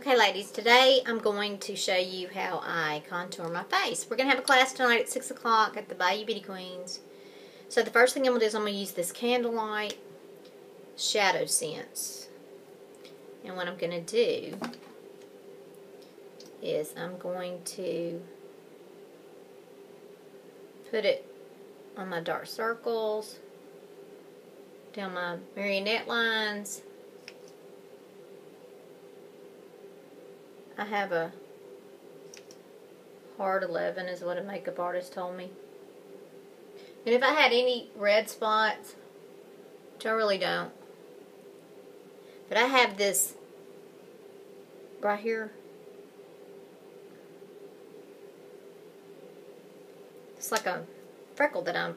Okay, ladies, today I'm going to show you how I contour my face. We're going to have a class tonight at 6 o'clock at the Bayou Beauty Queens. So the first thing I'm going to do is I'm going to use this Candlelight Shadow Sense. And what I'm going to do is I'm going to put it on my dark circles, down my marionette lines. I have a hard 11 is what a makeup artist told me. And if I had any red spots, which I really don't, but I have this right here. It's like a freckle that I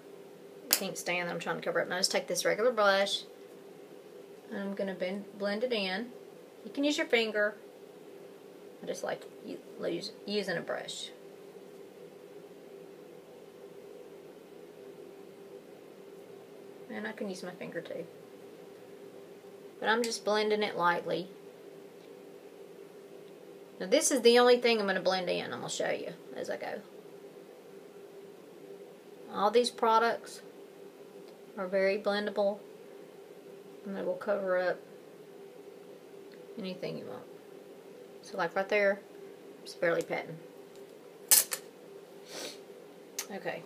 can't stand that I'm trying to cover up. And I just take this regular brush and I'm going to blend it in. You can use your finger. I just like using a brush. And I can use my finger too. But I'm just blending it lightly. Now this is the only thing I'm going to blend in. I'm going to show you as I go. All these products are very blendable. And they will cover up anything you want. So like right there, just barely patting. Okay.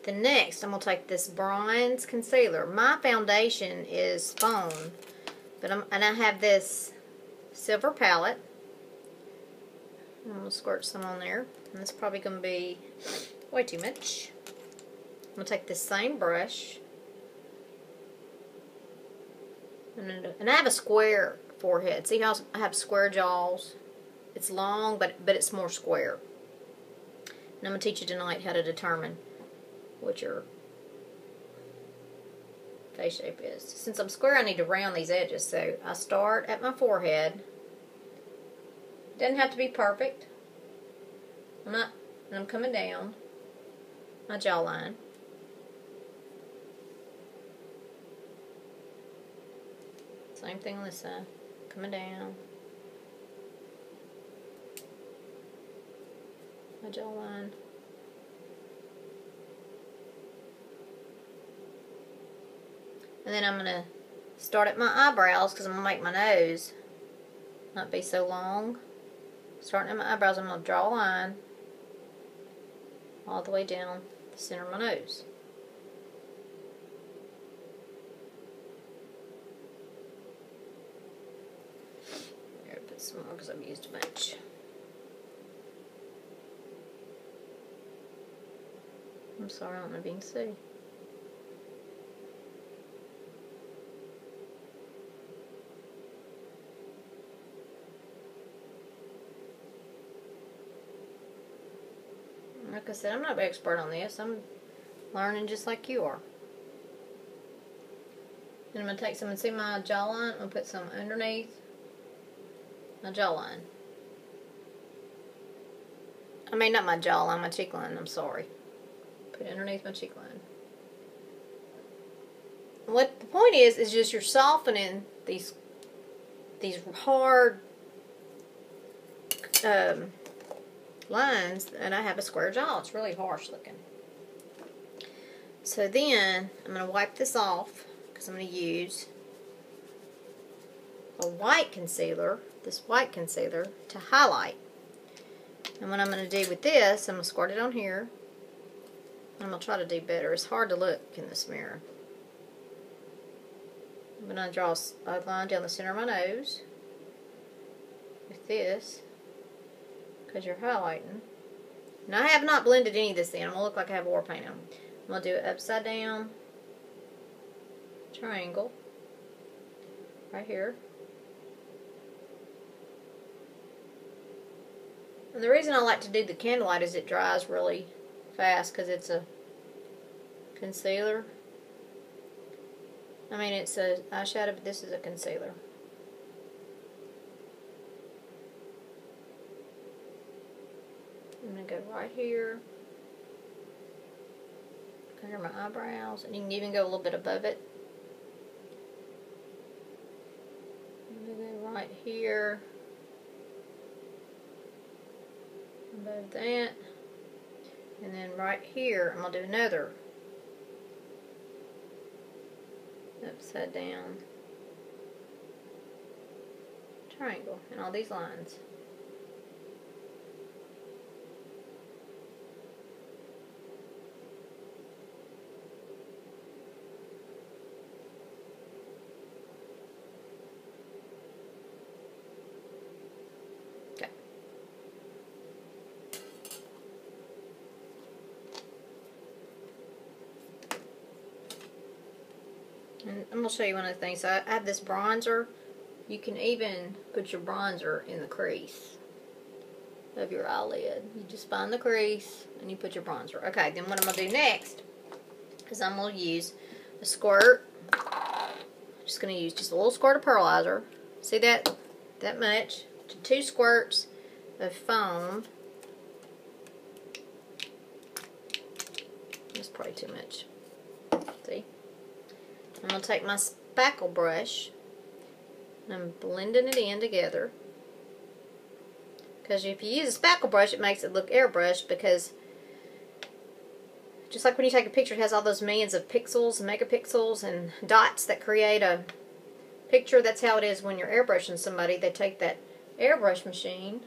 The next, I'm going to take this bronze concealer. My foundation is Foam, but and I have this silver palette. I'm going to squirt some on there. And it's probably going to be way too much. I'm going to take this same brush. And I have a square forehead. See how I have square jaws? It's long, but it's more square. And I'm going to teach you tonight how to determine what your face shape is. Since I'm square, I need to round these edges. So I start at my forehead. Doesn't have to be perfect. And I'm coming down my jawline. Same thing on this side. Coming down my jawline. And then I'm going to start at my eyebrows because I'm going to make my nose not be so long. Starting at my eyebrows, I'm going to draw a line all the way down the center of my nose. Some more because I've used a bunch. I'm sorry, I don't know if you can see. Like I said, I'm not an expert on this. I'm learning just like you are. And I'm going to take some and see my jawline. I'm going to put some underneath my jawline. I mean, not my jawline, my cheek line, I'm sorry. Put it underneath my cheek line. What the point is just you're softening these hard lines, and I have a square jaw. It's really harsh looking. So then, I'm going to wipe this off, because I'm going to use a white concealer, this white concealer, to highlight. And what I'm going to do with this, I'm going to squirt it on here. I'm going to try to do better. It's hard to look in this mirror. I'm going to draw a line down the center of my nose with this, because you're highlighting. Now I have not blended any of this in. I'm going to look like I have war paint on. I'm going to do it upside down triangle right here. And the reason I like to do the candlelight is it dries really fast because it's a concealer. I mean, it's a eyeshadow, but this is a concealer. I'm going to go right here. Under my eyebrows. And you can even go a little bit above it. I'm going to go right here. Above that. And then right here, I'm going to do another upside down triangle in all these lines. Okay. And I'm going to show you one of the things. So I have this bronzer. You can even put your bronzer in the crease of your eyelid. You just find the crease and you put your bronzer. Okay, then what I'm going to do next is I'm going to use a squirt. I'm just going to use just a little squirt of pearlizer. See that? That much. 2 squirts of foam. That's probably too much. See? I'm going to take my spackle brush and I'm blending it in together. Because if you use a spackle brush, it makes it look airbrushed, because just like when you take a picture, it has all those millions of pixels and megapixels and dots that create a picture. That's how it is when you're airbrushing somebody. They take that airbrush machine,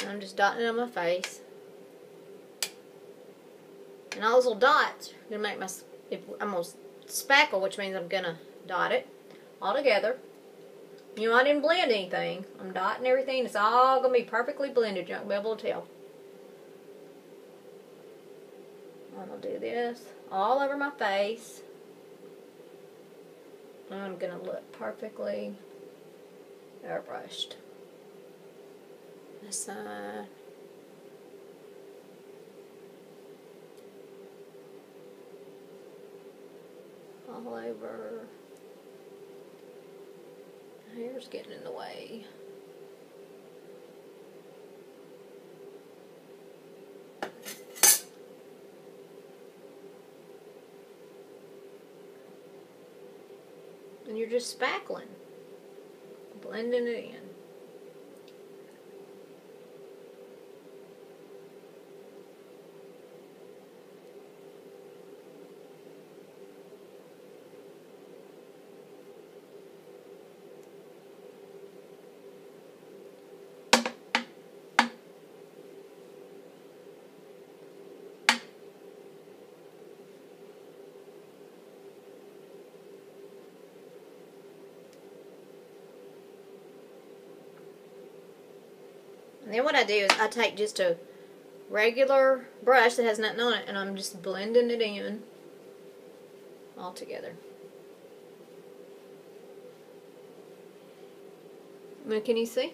and I'm just dotting it on my face. And all those little dots are going to make my, I'm going to spackle, which means I'm going to dot it all together. You know, I didn't blend anything. I'm dotting everything. It's all going to be perfectly blended. You won't be able to tell. I'm going to do this all over my face. I'm going to look perfectly airbrushed. This side. All over. Hair's getting in the way. And you're just spackling, blending it in. And then what I do is I take just a regular brush that has nothing on it, and I'm just blending it in all together. Now, can you see?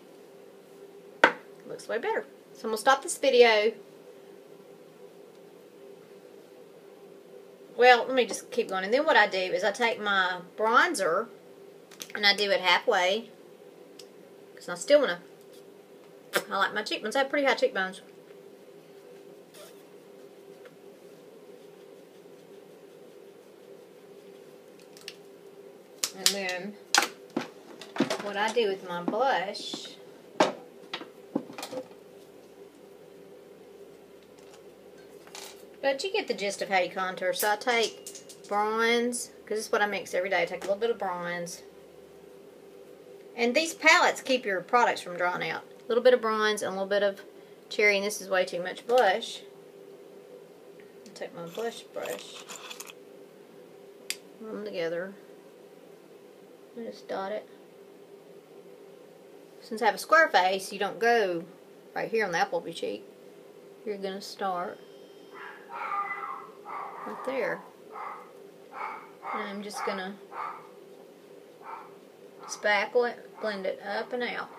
Looks way better. So I'm going to stop this video. Well, let me just keep going. And then what I do is I take my bronzer and I do it halfway, because I still want to, I like my cheekbones. I have pretty high cheekbones. And then what I do with my blush, but you get the gist of how you contour. So I take bronze, because this is what I mix every day. I take a little bit of bronze. And these palettes keep your products from drying out. A little bit of bronze and a little bit of cherry, and this is way too much blush. I'll take my blush brush, rub them together, and just dot it. Since I have a square face, you don't go right here on the apple of your cheek. You're going to start right there. And I'm just going to spackle it, blend it up and out.